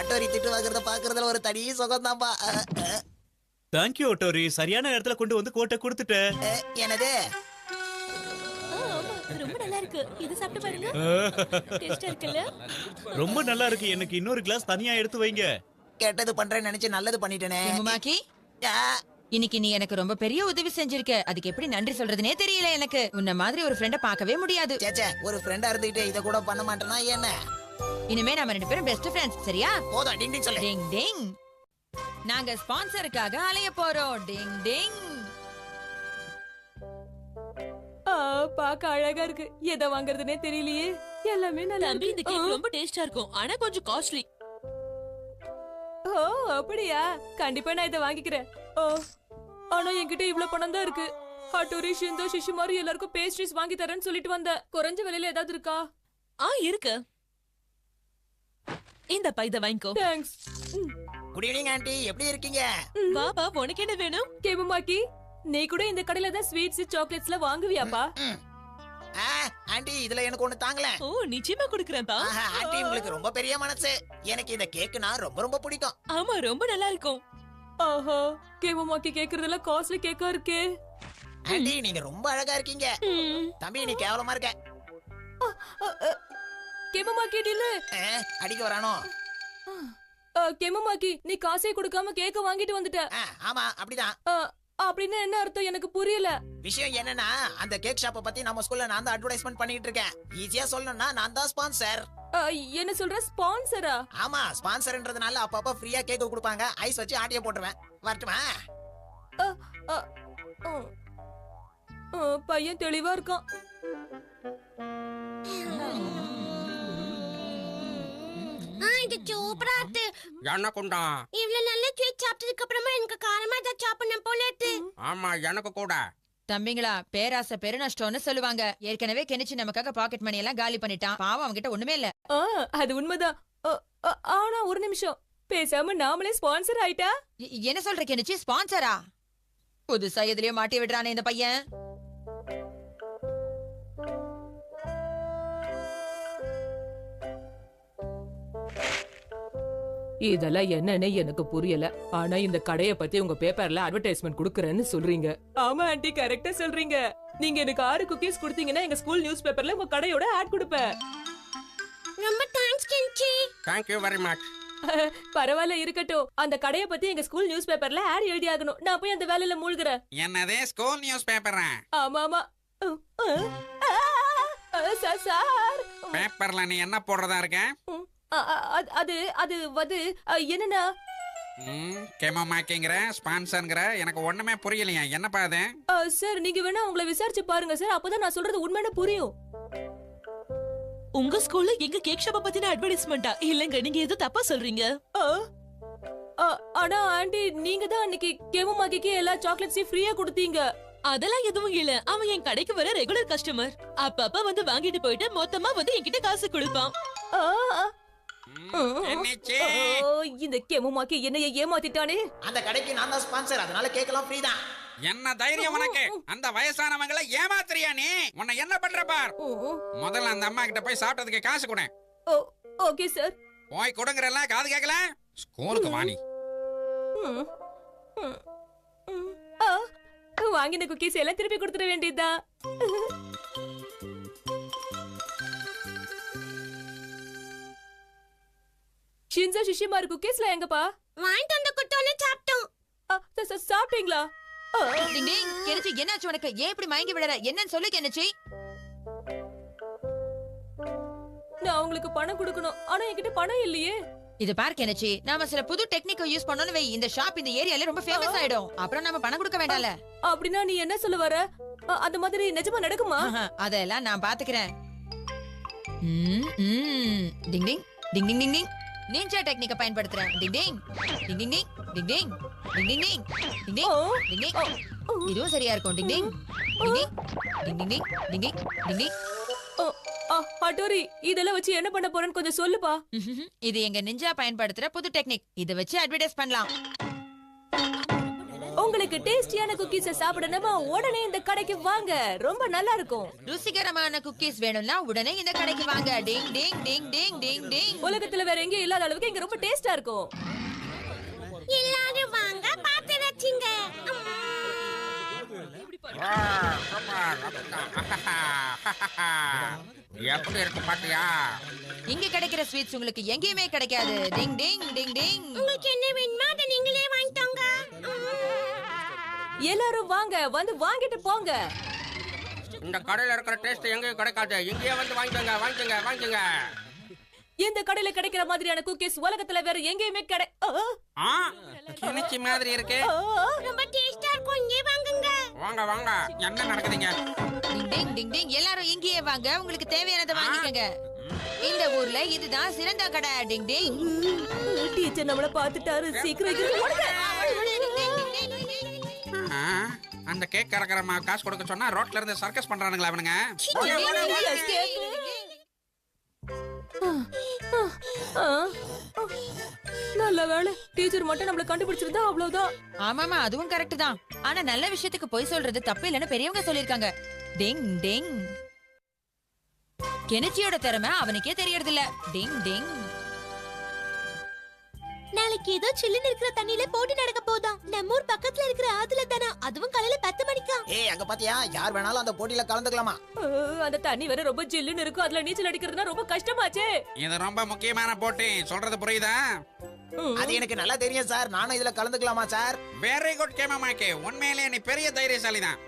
அட்டோரி திட்டு வாங்குறத பாக்குறதுல ஒரு தனி சுகம் தான்ப்பா. தேங்க்யூ ஒட்டோரி, சரியான நேரத்துல கொண்டு வந்து கோட்டை கொடுத்துட்ட. என்னது? ரொம்ப நல்லா இருக்கு. இது சாப்பிட்டு பாருங்க. டேஸ்டா இருக்குல்ல? ரொம்ப நல்லா இருக்கு. எனக்கு இன்னொரு கிளாஸ் தனியா எடுத்து வைங்க. கெட்டது பண்றேன்னு நினைச்சு நல்லது பண்ணிட்டேனே. கெமுமாக்கி, இன்னைக்கு நீ எனக்கு ரொம்ப பெரிய உதவி செஞ்சிருக்க. அதுக்கு எப்படி நன்றி சொல்றதுனே தெரியல எனக்கு. உன்ன மாதிரி ஒரு ஃப்ரெண்ட பார்க்கவே முடியாது. சேச்சே, ஒரு ஃப்ரெண்டா இருந்துகிட்டு இத கூட பண்ண மாட்டேனா என்ன? இனிமே நம்ம 2 பேரும் பெஸ்ட் ஃப்ரெண்ட்ஸ், சரியா? போதும், டிங் டிங் சொல்லு. டிங் டிங். நாங்க ஸ்பான்சருக்காக அலைய போறோம். டிங் டிங். பாக்க அழகா இருக்கு. எதை வாங்குறதுனே தெரியலையே. எல்லாமே நல்லா தம்பி, இந்த இருக்கு. கேக் ரொம்ப டேஸ்டா இருக்கும். ஆனா கொஞ்சம் காஸ்ட்லி. ஓ அப்படியா? கண்டிப்பா நான் இதை வாங்கிக்கிறேன். ஓ ஆனா என்கிட்ட இவ்வளவு பணம் தான் இருக்கு. ஹட்டோரி, ஷிந்தோ, ஷிஷிமாரு எல்லாருக்கும் பேஸ்ட்ரீஸ் வாங்கி தரேன்னு சொல்லிட்டு வந்தேன். குறைஞ்ச விலையில ஏதாவது இருக்கா? இருக்கு. இந்த பைத வாங்கிக்கோ. தேங்க்ஸ். குட் ஈவினிங் ஆண்டி, எப்படி இருக்கீங்க? பாபா, உனக்கு என்ன வேணும்? கேமுமாக்கி, நீ கூட இந்த கடையில தான் ஸ்வீட்ஸ் சாக்லேட்ஸ்லாம் வாங்குவியாப்பா? ஆண்டி, இதுல எனக்கு ஒண்ணு தாங்கல. ஓ, நிச்சயமா குடுக்குறேன்ப்பா. ஆண்டி, உங்களுக்கு ரொம்ப பெரிய மனசு. எனக்கு இந்த கேக்குனா ரொம்ப ரொம்ப பிடிக்கும். ஆமா, ரொம்ப நல்லா இருக்கும். ஆஹா, கேமுமாக்கி கேக்குறதெல்லாம் காஸ்ட்லி கேக்கா இருக்கே. ஆண்டி, நீங்க ரொம்ப அழகா இருக்கீங்க. தம்பி, நீ கேவலமா இருக்க. கேமுமாக்கி டில்ல அடிக்க வரானோ? கேமுமாக்கி, நீ காசே கொடுக்காம கேக்க வாங்கிட்டு வந்துட்ட. ஆமா, அப்படிதான். அப்படின்னா என்ன அர்த்தம்? எனக்கு புரியல. விஷயம் என்னன்னா, அந்த கேக் ஷாப்பை பத்தி நம்ம ஸ்கூல்ல நான் தான் அட்வர்டைஸ்மெண்ட் பண்ணிட்டு இருக்கேன். ஈஸியா சொல்லணும்னா நான் தான் ஸ்பான்சர். என்ன சொல்ற? ஸ்பான்சரா? ஆமா, ஸ்பான்சர்ன்றதுனால அப்பப்ப ஃப்ரீயா கேக் கொடுப்பாங்க. ஐஸ் வச்சு ஆட்டிய போட்டுருவேன். வரட்டுமா? பையன் தெளிவா இருக்கான். இது சூப்பரா இருக்கு. எனக்குண்டா. இவ்வளவு நல்ல ஸ்வீட் சாப்பிட்டதுக்கு அப்புறமா எனக்கு காரமா ஏதாவது சாப்பிடணும் போல இருக்கு. ஆமா, எனக்கு கூட. தம்பிங்களா, பேராசை பெருநஷ்டம்னு சொல்லுவாங்க. ஏற்கனவே கெனிச்சு நமக்காக பாக்கெட் மணி எல்லாம் காலி பண்ணிட்டான். பாவம், அவன்கிட்ட ஒண்ணுமே இல்ல. அது உண்மைதான். ஆனா ஒரு நிமிஷம், பேசாம நாமளே ஸ்பான்சர் ஆயிட்டா? என்ன சொல்ற கெனிச்சு? ஸ்பான்சரா? புதுசா எதுலயோ மாட்டி விடுறானே இந்த பையன். இதெல்லாம் என்னன்னு எனக்கு புரியல. ஆனா இந்த கடைய பத்தி உங்க பேப்பர்ல அட்வர்டைஸ்மெண்ட் குடுக்கறேன்னு சொல்றீங்க. ஆமா ஆண்டி, கரெக்டா சொல்றீங்க. நீங்க எனக்கு 6 குக்கீஸ் கொடுத்தீங்கன்னா எங்க ஸ்கூல் நியூஸ் பேப்பர்ல உங்க கடையோட ஆட் கொடுப்பேன். ரொம்ப thanks கென்சி. Thank you very much. பரவாயில்ல, இருக்கட்டும். அந்த கடைய பத்தி எங்க ஸ்கூல் நியூஸ் பேப்பர்ல ஆட் எழுதி ஆகணும். நான் போய் அந்த வேலையில மூழ்கிறேன். என்னதே ஸ்கூல் நியூஸ் பேப்பரா? ஆமா ஆமா. சார், பேப்பர்ல நீ என்ன போடுறதா இருக்க? அது அது வந்து என்னன்னா, கெமுமாக்கிங்கற ஸ்பான்சர்ங்கற எனக்கு ஒண்ணுமே புரியலையா. என்னப்பா அது? சார், நீங்க வேணா உங்களை விசாரிச்சு பாருங்க சார். அப்பதான் நான் சொல்றது உண்மைன்னு புரியும். உங்க ஸ்கூல்ல எங்க கேக் ஷாப்ப பத்தின அட்வர்டைஸ்மெண்டா? இல்லங்க, நீங்க ஏதோ தப்பா சொல்றீங்க. ஆனா ஆண்டி, நீங்க தான் அன்னைக்கு கேமுமாக்கிக்கு எல்லா சாக்லேட்ஸையும் ஃப்ரீயா கொடுத்தீங்க. அதெல்லாம் எதுவும் இல்ல. அவன் என் கடைக்கு வர ரெகுலர் கஸ்டமர். அப்பப்ப வந்து வாங்கிட்டு போயிட்டு மொத்தமா வந்து என்கிட்ட காசு கொடுப்பான். இந்த கேமுமாக்கி என்னைய ஏமாத்திட்டானே. அந்த கடைக்கு நான் தான் ஸ்பான்சர், அதனால கேக்கலாம் ஃப்ரீ தான். என்ன தைரியம் உனக்கு? அந்த வயசானவங்களை ஏமாத்துறியா நீ? உன்னை என்ன பண்ற பார். முதல்ல அந்த அம்மா கிட்ட போய் சாப்பிட்டதுக்கு காசு கொடு. Okay sir. போய் கொடுங்கறல, காது கேக்கல. ஸ்கூலுக்கு வாணி. வாங்கின குக்கீஸ் எல்லாம் திருப்பி கொடுத்துட வேண்டியதா? ஷின்சா, ஷிஷிமாரு குக்கீஸ்ல எங்கப்பா? வாங்கிட்டு வந்து குட்டோனே சாப்பிட்டோம். சாப்பிட்டீங்களா? டிங் டிங். கெனிச்சு, என்னாச்சு உனக்கு? ஏன் இப்படி மயங்கி விடற? என்னன்னு சொல்லு கெனிச்சு. நான் உங்களுக்கு பணம் கொடுக்கணும், ஆனா என்கிட்ட பணம் இல்லையே. இது பார் கெனிச்சு, நாம சில புது டெக்னிக்கை யூஸ் பண்ணோம்னு வை, இந்த ஷாப் இந்த ஏரியால ரொம்ப ஃபேமஸ் ஆயிடும். அப்புறம் நாம பணம் கொடுக்க வேண்டாம்ல. அப்படின்னா நீ என்ன சொல்ல வர? அந்த மாதிரி நிஜமா நடக்குமா? அதெல்லாம் நான் பாத்துக்கிறேன். டிங் டிங் டிங் டிங் டிங் டிங். நிஞ்சா டெக்னிக்கை பயன்படுத்துறேன். டிங் டிங் டிங் டிங் டிங் டிங் டிங் டிங் டிங் டிங் டிங் டிங் டிங் டிங். இதுவும் சரியா இருக்கும். டிங் டிங் டிங் டிங் டிங் டிங் டிங் டிங் டிங் டிங் டிங். ஹட்டோரி, இதெல்லாம் வச்சு என்ன பண்ண போறேன்னு கொஞ்சம் சொல்லுப்பா. இது எங்க நிஞ்சா பயன்படுத்துற புது டெக்னிக். இத வச்சு அட்வர்டைஸ் பண்ணலாம். உங்களுக்கு டேஸ்டியான குக்கீஸ சாப்பிடணுமா உடனே இந்த கடைக்கு வாங்க. ரொம்ப நல்லா இருக்கும். ருசிகரமான குக்கீஸ் வேணும்னா உடனே இந்த கடைக்கு வாங்க. டிங் டிங் டிங் டிங் டிங் டிங். உலகத்துல வேற எங்கேயும் இல்லாத அளவுக்கு இங்க ரொம்ப டேஸ்டா இருக்கும். எல்லாரும் வாங்க பாத்து ரசிங்க. எப்படி இருக்கு பாத்தியா? இங்க கிடைக்கிற ஸ்வீட்ஸ் உங்களுக்கு எங்கேயுமே கிடைக்காது. டிங் டிங் டிங் டிங். உங்களுக்கு என்ன வேணுமோ அதை நீங்களே வாங்கிட்டோங்க. எல்லாரும் வாங்க, வந்து வாங்கிட்டு போங்க. இந்த கடையில இருக்கிற டேஸ்ட் எங்கேயும் கிடைக்காது. இங்கேயே வந்து வாங்கிக்கோங்க, வாங்கிக்கோங்க, வாங்கிக்கோங்க. இந்த கடையில கிடைக்கிற மாதிரியான குக்கீஸ் உலகத்துல வேற எங்கேயுமே கிணிச்சி மாதிரி இருக்கு. ரொம்ப டேஸ்டா இருக்கும். இங்கே வாங்குங்க. வாங்க வாங்க. என்ன நடக்குதுங்க? டிங் டிங் டிங் டிங். எல்லாரும் இங்கேயே வாங்க, உங்களுக்கு தேவையானதை வாங்கிக்கங்க. இந்த ஊர்ல இதுதான் சிறந்த கடை. டிங் டிங். டீச்சர் நம்மள பாத்துட்டாரு. சீக்கிரம் ஓடுங்க. அந்த கேக் கறக்கறமா காசு கொடுக்க சொன்னா ரோட்ல இருந்து சர்க்கஸ் பண்றானுங்களா அவனுங்க? நல்ல வேளை டீச்சர் மட்டும் நம்மள கண்டுபிடிச்சிருந்தா அவ்வளவுதான். ஆமாமா, அதுவும் கரெக்ட் தான். ஆனா நல்ல விஷயத்துக்கு போய் சொல்றது தப்பு இல்லன்னு பெரியவங்க சொல்லிருக்காங்க. டிங் டிங். கெனிச்சியோட திறமை அவனுக்கே தெரியறது இல்ல. டிங் டிங். நாளைக்கு ஏதோ சில்லுன்னு இருக்கிற தண்ணியில போட்டு நடக்க போதாம். நம்ம ஊர் பக்கத்துல இருக்கிற ஆத்துல தானா, அதுவும் காலையில 10 மணிக்கா. ஏய் அங்க பாத்தியா, யார் வேணாலும் அந்த போட்டியில கலந்துக்கலாமா? அந்த தண்ணி வேற ரொம்ப ஜில்லுன்னு இருக்கும். அதுல நீச்சல் அடிக்கிறதுனா ரொம்ப கஷ்டமாச்சே. இது ரொம்ப முக்கியமான போட்டி. சொல்றது புரியுதா? அது எனக்கு நல்லா தெரியும் சார். நானும் இதுல கலந்துக்கலாமா சார்? வெரி குட் கேமமாக்கே. உண்மையிலேயே நீ பெரிய தைரியசாலி தான்.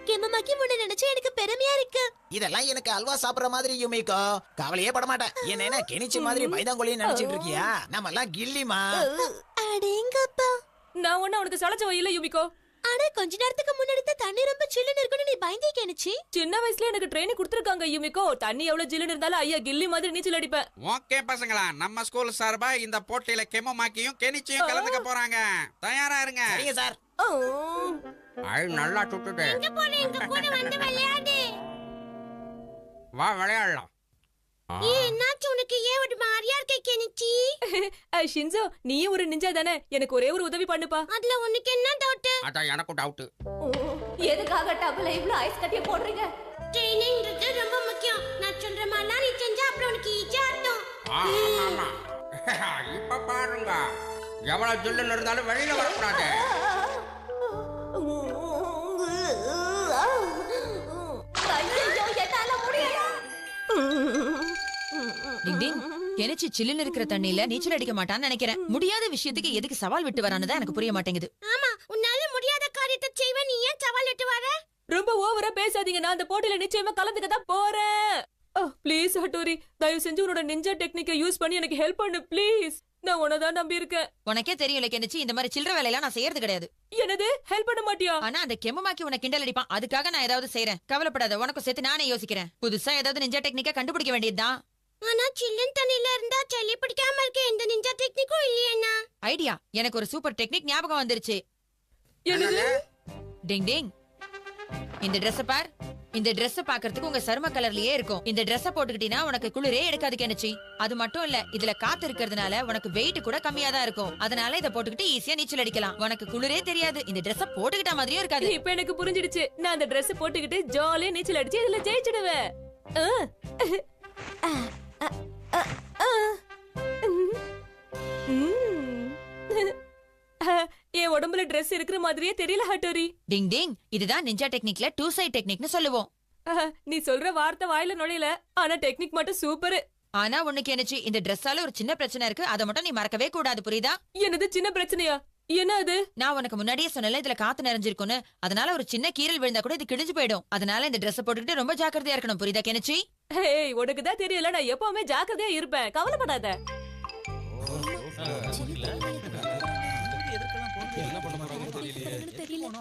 கெமமாக்கி முன்ன நினைச்சா எனக்கு பெருமையா இருக்கு. இதெல்லாம் எனக்கு அல்வா சாப்பிடுற மாதிரி யுமிகோ. கவலையே பட மாட்டேன். என்ன கெனிச்சி மாதிரி பைதாங்கோலின்னு நினைச்சிட்டு இருக்கியா? நம்ம எல்லாம் கில்லிமா. அடேங்கப்பா. நான் ஒண்ணு உனக்கு சளைச்ச இல்ல யுமிகோ. ஆனா கொஞ்ச நேரத்துக்கு முன்னாடி தான் தண்ணி ரொம்ப சில்லுன்னு இருக்குன்னு நீ பயந்தே கெனிச்சி. சின்ன வயசுல எனக்கு ட்ரெயினிங் கொடுத்திருக்காங்க யுமிகோ. தண்ணி எவ்வளவு ஜில்லுன்னு இருந்தாலும் ஐயா கில்லி மாதிரி நீச்சல் அடிப்பேன். ஓகே பசங்களா, நம்ம ஸ்கூல் சார்பா இந்த போட்டியில கெமமாக்கியும் கெனிச்சியும் கலந்துக்க போறாங்க. தயாரா இருங்க. சரிங்க சார். ஐ நல்லா சுட்டுட்டு. எங்க போற, எங்க கூட வந்து விளையாடு. வா விளையாடலாம். என்னாச்சு உனக்கு? ஏன் ஒரு மாதிரியா இருக்க கெனிச்சி? ஷின்சோ, நீயும் ஒரு நிஞ்சா தானே. எனக்கு ஒரே ஒரு உதவி பண்ணுப்பா. அதுல உனக்கு என்ன டவுட்? அதான் எனக்கும் டவுட். எதுக்காக டபுள் இவ்ளோ ஐஸ் கட்டிய போடுறீங்க? ட்ரெயினிங்ன்றது ரொம்ப முக்கியம். நான் சொல்ற மாதிரி நீ செஞ்சா அப்புறம் உனக்கு ஈஸியா இருக்கும். ஆமா. இப்ப பாருங்க, எவ்வளவு ஜில்லுன்னு இருந்தாலும் வெளியில வரக்கூடாது. டிங் டிங். கெனிச்சி சில்லுன்னு இருக்கிற தண்ணியில நீச்சல் அடிக்க மாட்டான்னு நினைக்கிறேன். முடியாத விஷயத்துக்கு எதுக்கு சவால் விட்டு வரான்னு தான் எனக்கு புரிய மாட்டேங்குது. ஆமா, உன்னால முடியாத காரியத்தை செய்வ, நீ ஏன் சவால் விட்டு வர? ரொம்ப ஓவரா பேசாதீங்க. நான் அந்த போட்டியில நிச்சயமா கலந்துக்க தான் போறேன். ப்ளீஸ் ஹட்டோரி, தயவு செஞ்சு உன்னோட நிஞ்சா டெக்னிக்கை யூஸ் பண்ணி எனக்கு ஹெல்ப் பண்ணு ப்ளீஸ். நான் உன்னதான் நம்பி இருக்கேன். உனக்கே தெரியல கெனிச்சி, இந்த மாதிரி சில்லற வேலையெல்லாம் நான் செய்யறது கிடையாது. என்னது ஹெல்ப் பண்ண மாட்டியா? ஆனா அந்த கெமமாக்கி உனக்கு கிண்டல் அடிப்பான். அதுக்காக நான் ஏதாவது செய்யறேன். கவலைப்படாத, உனக்கும் சேர்த்து நானே யோசிக்கிறேன். புதுசா ஏதாவது நிஞ்சா டெக்னிக்கா கண்டுபிடிக்க வேண்டியதுதான். ஆனா சில்லுன்னு தண்ணியில இருந்தா சளி பிடிக்காம இருக்க எந்த நிஞ்சா டெக்னிக்கும் இல்லையா? ஐடியா, எனக்கு ஒரு சூப்பர் டெக்னிக் ஞாபகம் வந்துருச்சு. என்னது? டிங் டிங். இந்த Dress பார். இந்த Dress பாக்குறதுக்கு உங்க சரும கலர்லயே இருக்கும். இந்த Dress போட்டுக்கிட்டீனா உனக்கு குளிரே எடுக்காது கெனிச்சி. அது மட்டும் இல்ல, இதுல காத்து இருக்கிறதுனால உனக்கு வெயிட் கூட கம்மியா தான் இருக்கும். அதனால இத போட்டுக்கிட்டு ஈஸியா நீச்சல் அடிக்கலாம். உனக்கு குளிரே தெரியாது. இந்த Dress போட்டுக்கிட்ட மாதிரியே இருக்காது. இப்ப எனக்கு புரிஞ்சிடுச்சு. நான் அந்த Dress போட்டுக்கிட்டு ஜாலியா நீச்சல் அடிச்சு இதுல ஜெயிச்சிடுவேன். என் உடம்புல Dress இருக்கிற மாதிரியே தெரியல ஹட்டோரி. டிங் டிங். இதுதான் நிஞ்சா டெக்னிக்ல 2 சைட் டெக்னிக்னு சொல்லுவோம். நீ சொல்ற வார்த்தை வாயில நுழையல. ஆனா டெக்னிக் மட்டும் சூப்பர். ஆனா உனக்கு என்னச்சு, இந்த Dressஆல ஒரு சின்ன பிரச்சனை இருக்கு. அதை மட்டும் நீ மறக்கவே கூடாது, புரியுதா? என்னது சின்ன பிரச்சனையா? என்ன அது? நான் உனக்கு முன்னாடியே சொன்னல இதுல காத்து நிறைஞ்சிருக்குன்னு. அதனால ஒரு சின்ன கீரல் விழுந்தா கூட இது கிழிஞ்சு போயிடும். அதனால இந்த Dress போட்டுக்கிட்டு ரொம்ப ஜாக்கிரதையா இருக்கணும், புரியுதா கெனிச்சி? ஏய், உனக்கு தான் தெரியல, நான் எப்பவுமே ஜாக்கிரதையா இருப்பேன். கவலைப்படாத.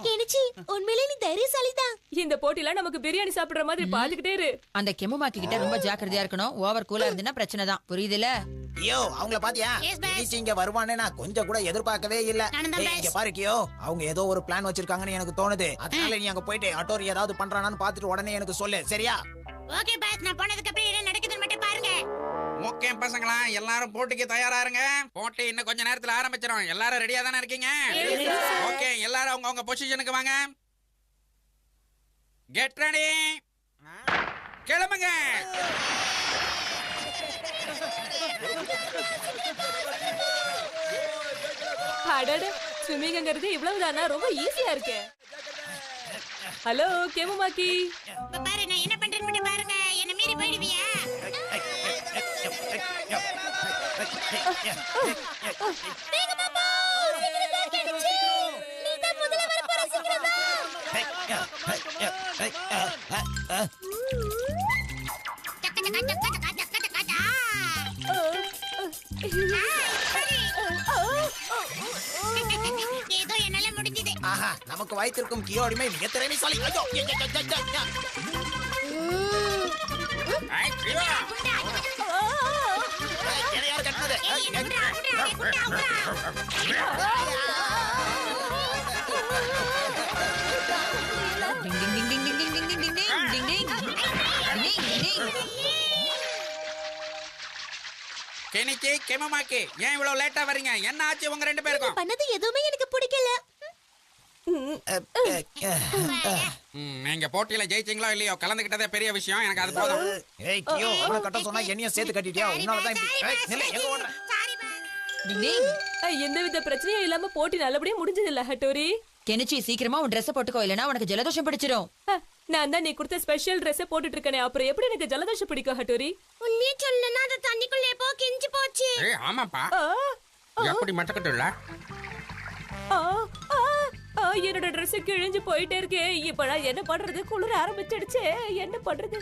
கெனிச்சி, உண்மையிலே நீ தைரியசாலிதான். இந்த போட்டில நமக்கு பிரியாணி சாப்பிடுற மாதிரி பாத்துக்கிட்டே இரு. அந்த கெமுமாக்கி கிட்ட ரொம்ப ஜாக்கிரதையா இருக்கணும். ஓவர் கூலா இருந்துனா பிரச்சனை தான், புரியுதுல? ஐயோ, அவங்கள பாத்தியா? கெனிச்சி இங்க வருவானே நான் கொஞ்சம் கூட எதிர்பார்க்கவே இல்ல. இங்க பாரு கியோ, அவங்க ஏதோ ஒரு பிளான் வச்சிருக்காங்கன்னு எனக்கு தோணுது. அதனால நீ அங்க போயிட்டு அட்டோரி ஏதாவது பண்றானான்னு பாத்துட்டு உடனே எனக்கு சொல்லு, சரியா? ஓகே பாஸ், நான் போனதுக்கு அப்புறம் என்ன நடக்குதுன்னு மட்டும் பாருங்க. ஓகே ஓகே பசங்களா, எல்லாரும் போட்டிக்கு தயாரா இருங்க. போட்டி இன்னும் கொஞ்ச நேரத்துல ஆரம்பிச்சிடும். எல்லாரும் ரெடியா தானே இருக்கீங்க? ஓகே, எல்லாரும் அவங்க பொசிஷனுக்கு வாங்க. கெட் ரெடி, கிளம்புங்க. அடட, ஸ்விம்மிங்ங்கிறது இவ்வளவுதானா? ரொம்ப ஈஸியா இருக்கு. ஹலோ கேமுமாக்கி. பாரு நான் என்ன பண்றேன்னு மட்டும் பாருங்க. என்ன மீறி போயிடுவியா? வேகமா போ, சீக்கிரம் பேக் அடிச்சு. நீ தான் முதல்ல வர போற, சீக்கிரம் வா. ஏதோ என்னால முடிஞ்சது. ஆஹா, நமக்கு வாய்த்திருக்கும் கியோடிமை மிக திறமைசாலி. ஐயோ, என்னை யார் கட்டினது? டிங் டிங் டிங் டிங் டிங் டிங் டிங் டிங் டிங் டிங் டிங் டிங் டிங். கெனிச்சி, கெமமாக்கி, ஏன் இவ்வளவு லேட்டா வரீங்க? என்ன ஆச்சு உங்க ரெண்டு பேருக்கும்? பண்ணது எதுவுமே எனக்கு பிடிக்கல. நீங்க போட்டியில ஜெயிச்சீங்களோ இல்லையோ, கலந்துக்கிட்டதே பெரிய விஷயம். எனக்கு அது போதும். ஏய் கியோ, அவனை கட்ட சொன்னா என்னையும் சேர்த்து கட்டிட்டியா? உன்னாலதான் இப்படி. ஏய், நில்லு, எங்க ஓடுற? டிங் டிங். எந்தவித பிரச்சனையும் இல்லாம போட்டி நல்லபடியா முடிஞ்சது இல்ல ஹட்டோரி? கெனிச்சி, சீக்கிரமா உன் ட்ரெஸ் போட்டுக்கோ, இல்லனா உனக்கு ஜலதோஷம் பிடிச்சிரும். நான் தான் நீ கொடுத்த ஸ்பெஷல் ட்ரெஸ் போட்டுட்டு இருக்கனே, அப்புறம் எப்படி எனக்கு ஜலதோஷம் பிடிக்கும் ஹட்டோரி? உண்மையை சொல்லணும்னா அது தண்ணிக்குள்ளே போ கிஞ்சி போச்சு. ஏய் ஆமாப்பா, ஆ, எப்படி மட்டக்கட்டுல? ஆ, ஆ, ஆ, என்னோட ட்ரெஸ் கிழிஞ்சு போயிட்டே இருக்கே. இப்ப நான் என்ன பண்றது? குளிர ஆரம்பிச்சிடுச்சே, என்ன பண்றது?